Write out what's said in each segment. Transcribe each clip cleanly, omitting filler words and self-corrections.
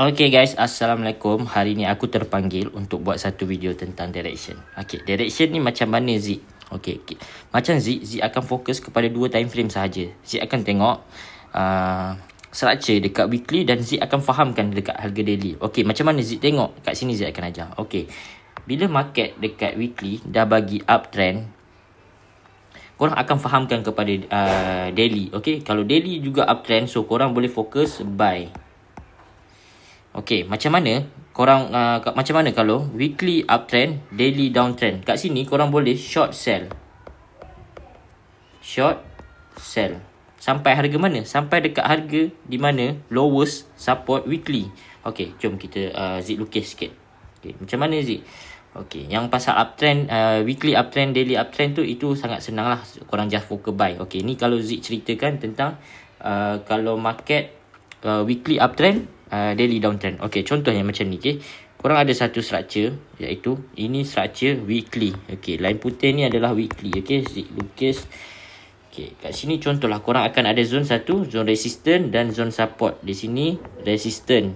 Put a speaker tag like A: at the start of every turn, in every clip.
A: Okay guys, Assalamualaikum. Hari ni aku terpanggil untuk buat satu video tentang direction. Okay, direction ni macam mana Zik? Okay. Macam Zik akan fokus kepada 2 time frame sahaja. Zik akan tengok structure dekat weekly dan Zik akan fahamkan dekat harga daily. Okay, macam mana Zik tengok? Kat sini Zik akan ajar. Okay, bila market dekat weekly dah bagi uptrend, korang akan fahamkan kepada daily. Okay, kalau daily juga uptrend, so korang boleh fokus buy. Okay, macam mana korang macam mana kalau weekly uptrend, daily downtrend? Kat sini korang boleh short sell. Short sell. Sampai harga mana? Sampai dekat harga di mana lowest support weekly. Okay, jom kita Zik lukis sikit. Okay, macam mana Zik? Okay, yang pasal uptrend, weekly uptrend, daily uptrend tu, itu sangat senang lah. Korang just focus buy. Okay, ni kalau Zik ceritakan tentang kalau market weekly uptrend, daily downtrend. Okay, contohnya macam ni. Okay, korang ada satu structure, iaitu ini structure weekly. Okay, line putih ni adalah weekly. Okay, Zik lukis. Okay, kat sini contohlah korang akan ada zone 1, zone resistance dan zone support. Di sini resistance,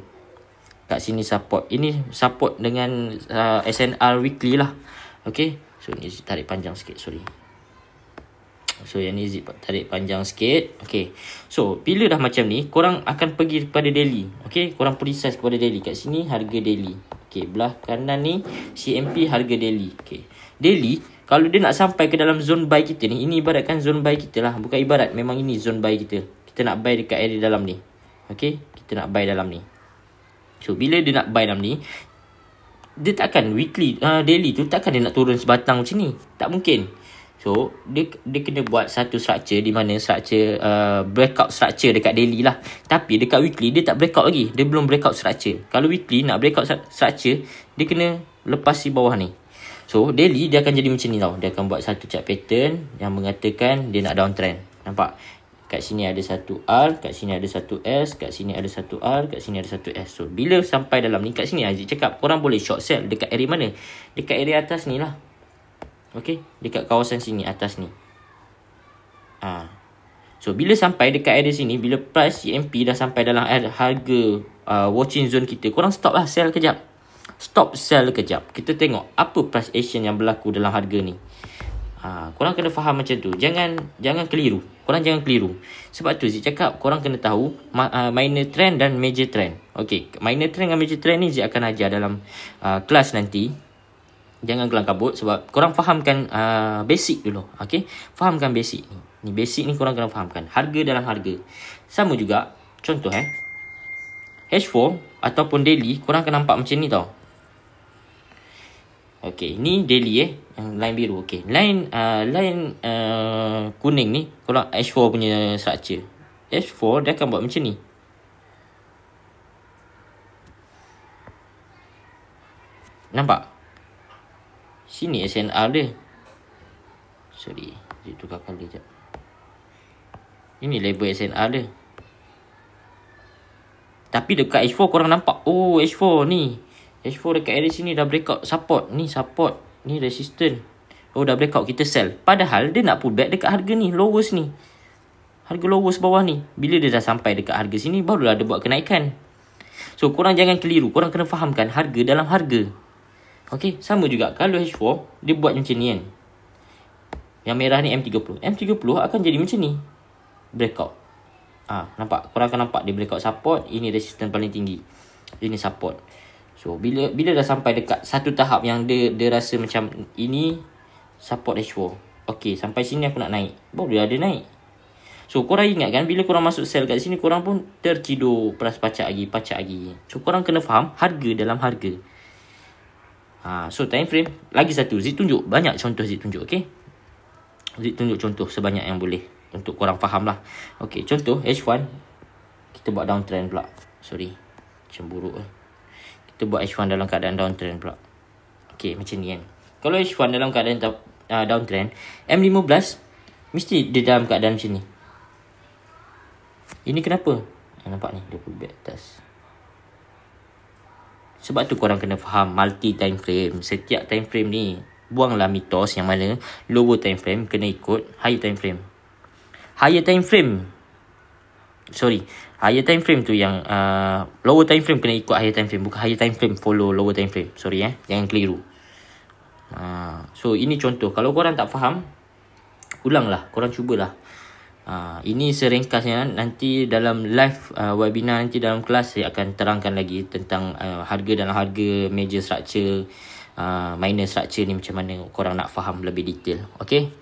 A: kat sini support. Ini support dengan SNR weekly lah. Okay, so ni Zik tarik panjang sikit, sorry. So yang ni Zik tarik panjang sikit. Okay, so bila dah macam ni, korang akan pergi kepada daily. Okay, korang precise kepada daily. Kat sini harga daily. Okay, belah kanan ni CMP harga daily. Okay, daily kalau dia nak sampai ke dalam zone buy kita ni, ini ibaratkan zone buy kita lah. Bukan ibarat, memang ini zone buy kita. Kita nak buy dekat area dalam ni. Okay, kita nak buy dalam ni. So bila dia nak buy dalam ni, dia takkan weekly, daily tu takkan dia nak turun sebatang macam ni. Tak mungkin. So dia kena buat satu structure di mana structure breakout structure dekat daily lah. Tapi dekat weekly dia tak breakout lagi. Dia belum breakout structure. Kalau weekly nak breakout structure, dia kena lepas di bawah ni. So daily dia akan jadi macam ni tau. Dia akan buat satu chart pattern yang mengatakan dia nak downtrend. Nampak? Kat sini ada satu R, kat sini ada satu S, kat sini ada satu R, kat sini ada satu S. So bila sampai dalam ni, kat sini Aziz cakap korang boleh short sell dekat area mana? Dekat area atas ni lah. Okay, dekat kawasan sini, atas ni. So bila sampai dekat area sini, bila price CMP dah sampai dalam harga watching zone kita, korang stop lah sell kejap. Stop sell kejap. Kita tengok apa price action yang berlaku dalam harga ni. Korang kena faham macam tu. Jangan keliru. Korang jangan keliru. Sebab tu Zik cakap korang kena tahu minor trend dan major trend. Okay, minor trend dan major trend ni Zik akan ajar dalam kelas nanti. Jangan kelang kabut, sebab korang fahamkan basic dulu. Okay, fahamkan basic ni. Ni basic ni korang kena fahamkan. Harga dalam harga. Sama juga, contoh H4 ataupun daily, korang akan nampak macam ni tau. Okay, ni daily yang line biru. Okay, line kuning ni, korang H4 punya structure. H4 dia akan buat macam ni. Nampak? Sini SNR dia. Sorry, dia tukar colour sekejap. Ini label SNR dia. Tapi dekat H4 korang nampak, oh H4 ni, H4 dekat area sini dah breakout support. Ni support, ni resistance. Oh dah breakout, kita sell. Padahal dia nak pull back dekat harga ni, lowest ni. Harga lowest bawah ni. Bila dia dah sampai dekat harga sini, barulah dia buat kenaikan. So korang jangan keliru. Korang kena fahamkan harga dalam harga. Okay, sama juga kalau H4 dia buat macam ni kan. Yang merah ni M30. M30 akan jadi macam ni. Breakout. Nampak? Korang akan nampak dia breakout support. Ini resistance paling tinggi. Ini support. So bila dah sampai dekat satu tahap yang dia rasa macam ini support H4. Okay, sampai sini aku nak naik. Baru dia ada naik. So korang ingat kan, bila korang masuk sell kat sini, korang pun terciduk, pacak lagi. So korang kena faham harga dalam harga. So time frame lagi satu Zik tunjuk. Banyak contoh Zik tunjuk. Okay, Zik tunjuk contoh sebanyak yang boleh untuk korang faham lah. Okay, contoh H1 kita buat downtrend pula. Sorry, cemburu kita buat H1 dalam keadaan downtrend pula. Okay, macam ni kan. Kalau H1 dalam keadaan downtrend, M15 mesti dia dalam keadaan macam ni. Ini kenapa? Nampak ni, dia pull back atas. Sebab tu korang kena faham multi time frame. Setiap time frame ni, buanglah mitos yang mana lower time frame kena ikut higher time frame. Higher time frame Higher time frame tu yang lower time frame kena ikut higher time frame, bukan higher time frame follow lower time frame. Jangan keliru. So ini contoh. Kalau korang tak faham, ulanglah, korang cubalah. Ini seringkasnya. Nanti dalam live webinar nanti dalam kelas saya akan terangkan lagi tentang harga dalam harga, major structure, minor structure ni macam mana korang nak faham lebih detail. Okay.